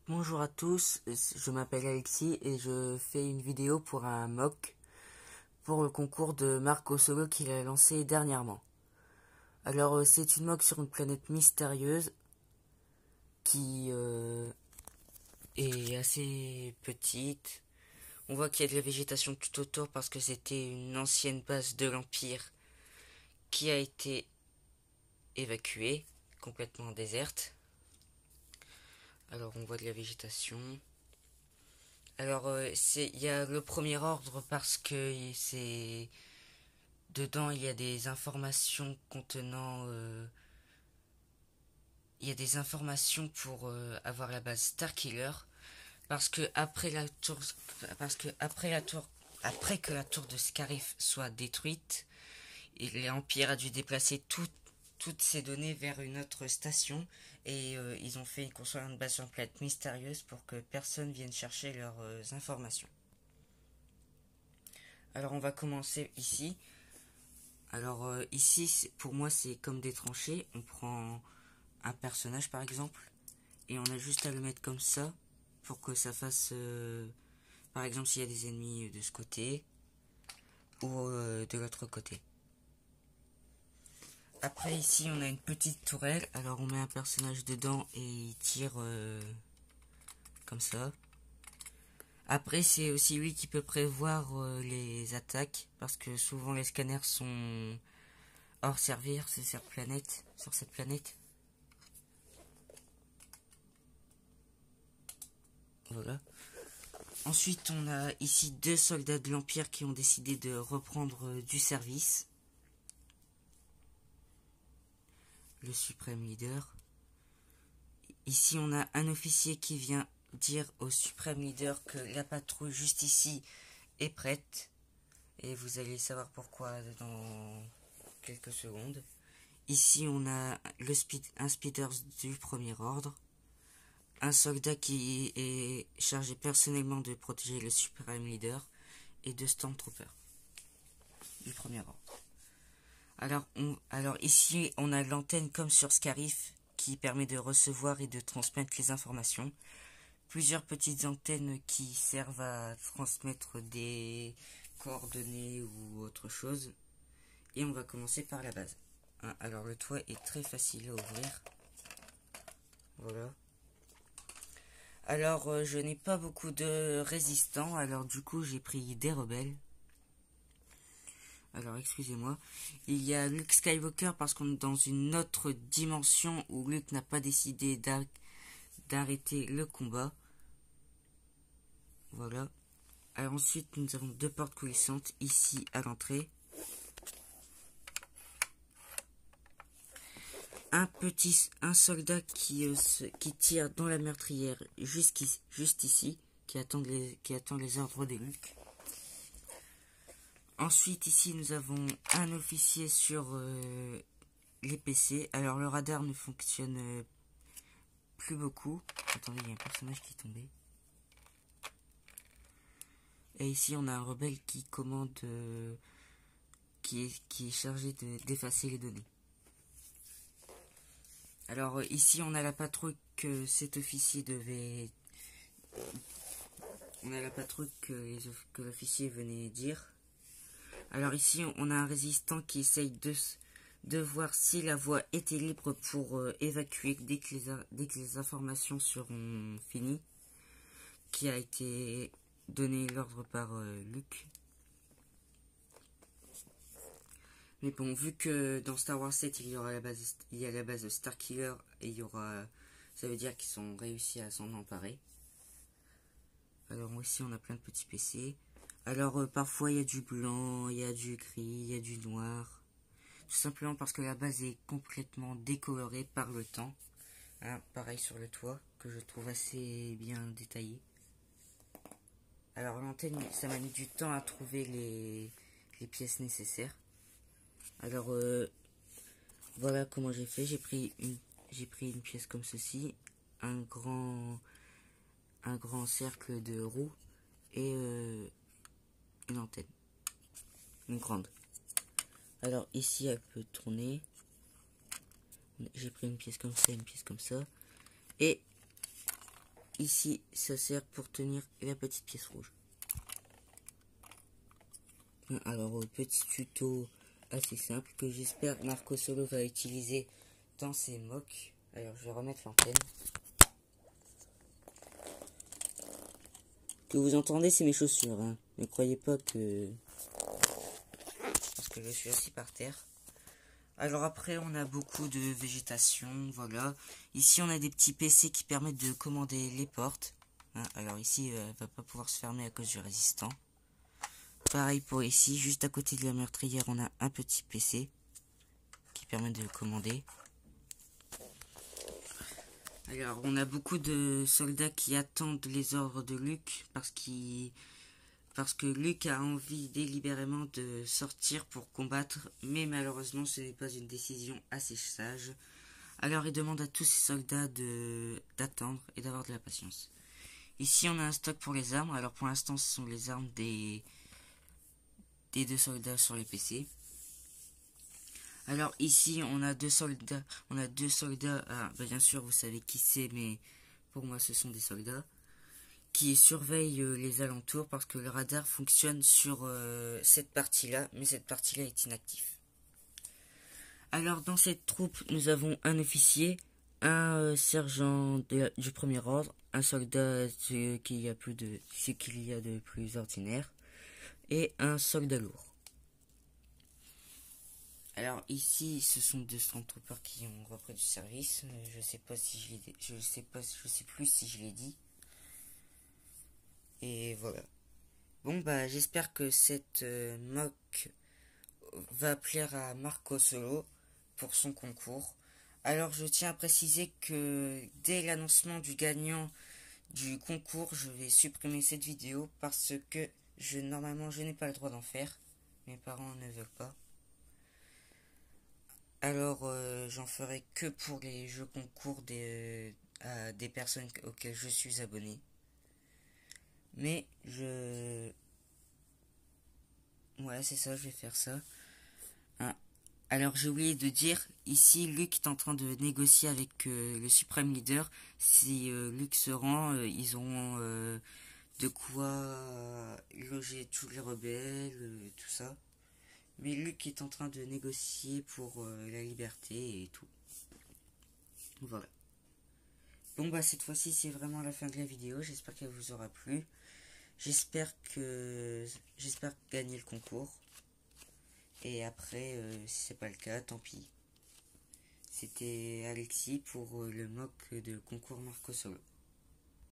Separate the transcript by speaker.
Speaker 1: Bonjour à tous, je m'appelle Alexis et je fais une vidéo pour un mock pour le concours de Marco Solo qu'il a lancé dernièrement. Alors c'est une mock sur une planète mystérieuse qui est assez petite. On voit qu'il y a de la végétation tout autour parce que c'était une ancienne base de l'Empire qui a été évacuée, complètement déserte. Alors on voit de la végétation. Alors, il y a le premier ordre parce que c'est dedans il y a des informations contenant, il y a des informations pour avoir la base Starkiller parce que après que la tour de Scarif soit détruite, l'Empire a dû déplacer toutes ces données vers une autre station et ils ont fait construire une base sur une planète mystérieuse pour que personne vienne chercher leurs informations. Alors on va commencer ici. Alors ici pour moi c'est comme des tranchées. On prend un personnage par exemple et on a juste à le mettre comme ça pour que ça fasse par exemple s'il y a des ennemis de ce côté ou de l'autre côté. Après ici on a une petite tourelle, alors on met un personnage dedans et il tire comme ça. Après c'est aussi lui qui peut prévoir les attaques parce que souvent les scanners sont hors servir sur cette planète. Voilà. Ensuite on a ici deux soldats de l'Empire qui ont décidé de reprendre du service. Le suprême leader. Ici on a un officier qui vient dire au suprême leader que la patrouille juste ici est prête. Et vous allez savoir pourquoi dans quelques secondes. Ici on a un speeder du premier ordre. Un soldat qui est chargé personnellement de protéger le suprême leader. Et deux stormtroopers du premier ordre. Alors ici on a l'antenne comme sur Scarif qui permet de recevoir et de transmettre les informations. Plusieurs petites antennes qui servent à transmettre des coordonnées ou autre chose. Et on va commencer par la base. Alors le toit est très facile à ouvrir. Voilà. Alors je n'ai pas beaucoup de résistants, alors du coup j'ai pris des rebelles. Alors excusez-moi, il y a Luke Skywalker parce qu'on est dans une autre dimension où Luke n'a pas décidé d'arrêter le combat. Voilà. Alors ensuite nous avons deux portes coulissantes ici à l'entrée. Un soldat qui tire dans la meurtrière juste ici, qui attend les ordres des Luke. Ensuite ici nous avons un officier sur les PC. Alors le radar ne fonctionne plus beaucoup. Attendez, il y a un personnage qui est tombé. Et ici on a un rebelle qui commande, qui est chargé d'effacer les données. Alors ici on a la patrouille que cet officier devait... On a la patrouille que l'officier venait dire. Alors ici on a un résistant qui essaye de voir si la voie était libre pour évacuer dès que les informations seront finies. Qui a été donné l'ordre par Luke. Mais bon, vu que dans Star Wars 7 il y a la base Starkiller et ça veut dire qu'ils ont réussi à s'en emparer. Alors ici on a plein de petits PC. Alors parfois il y a du blanc, il y a du gris, il y a du noir. Tout simplement parce que la base est complètement décolorée par le temps. Hein, pareil sur le toit, que je trouve assez bien détaillé. Alors l'antenne, ça m'a mis du temps à trouver les pièces nécessaires. Alors voilà comment j'ai fait. J'ai pris une pièce comme ceci, un grand cercle de roues et une antenne, une grande. Alors ici elle peut tourner. J'ai pris une pièce comme ça, une pièce comme ça, et ici, ça sert pour tenir la petite pièce rouge. Alors, petit tuto assez simple que j'espère Marco Solo va utiliser dans ses mocks. Alors, je vais remettre l'antenne. Que vous entendez, c'est mes chaussures. Hein. Ne croyez pas que... Parce que je suis assis par terre. Alors après, on a beaucoup de végétation, voilà. Ici, on a des petits PC qui permettent de commander les portes. Hein, alors ici, elle va pas pouvoir se fermer à cause du résistant. Pareil pour ici, juste à côté de la meurtrière, on a un petit PC qui permet de commander. Alors, on a beaucoup de soldats qui attendent les ordres de Luke parce que Luke a envie délibérément de sortir pour combattre, mais malheureusement ce n'est pas une décision assez sage. Alors il demande à tous ses soldats d'attendre et d'avoir de la patience. Ici on a un stock pour les armes, alors pour l'instant ce sont les armes des deux soldats sur les PC. Alors ici on a deux soldats, bien sûr vous savez qui c'est, mais pour moi ce sont des soldats qui surveillent les alentours parce que le radar fonctionne sur cette partie-là, mais cette partie-là est inactive. Alors dans cette troupe, nous avons un officier, un sergent du premier ordre, un soldat ce qu'il y a de plus ordinaire, et un soldat lourd. Alors ici, ce sont deux Stormtroopers qui ont repris du service. Je sais plus si je l'ai dit. Et voilà. Bon bah j'espère que cette mock va plaire à Marco Solo pour son concours. Alors je tiens à préciser que dès l'annoncement du gagnant du concours, je vais supprimer cette vidéo parce que normalement je n'ai pas le droit d'en faire. Mes parents ne veulent pas. Alors j'en ferai que pour les jeux concours des personnes auxquelles je suis abonné. Mais ouais, c'est ça, je vais faire ça. Ah. Alors j'ai oublié de dire, ici Luke est en train de négocier avec le Supreme Leader. Si Luke se rend, ils auront de quoi loger tous les rebelles, tout ça. Mais Luke est en train de négocier pour la liberté et tout. Voilà. Bon bah cette fois-ci c'est vraiment la fin de la vidéo, j'espère qu'elle vous aura plu. J'espère gagner le concours. Et après, si c'est pas le cas, tant pis. C'était Alexis pour le mock de concours Marco Solo.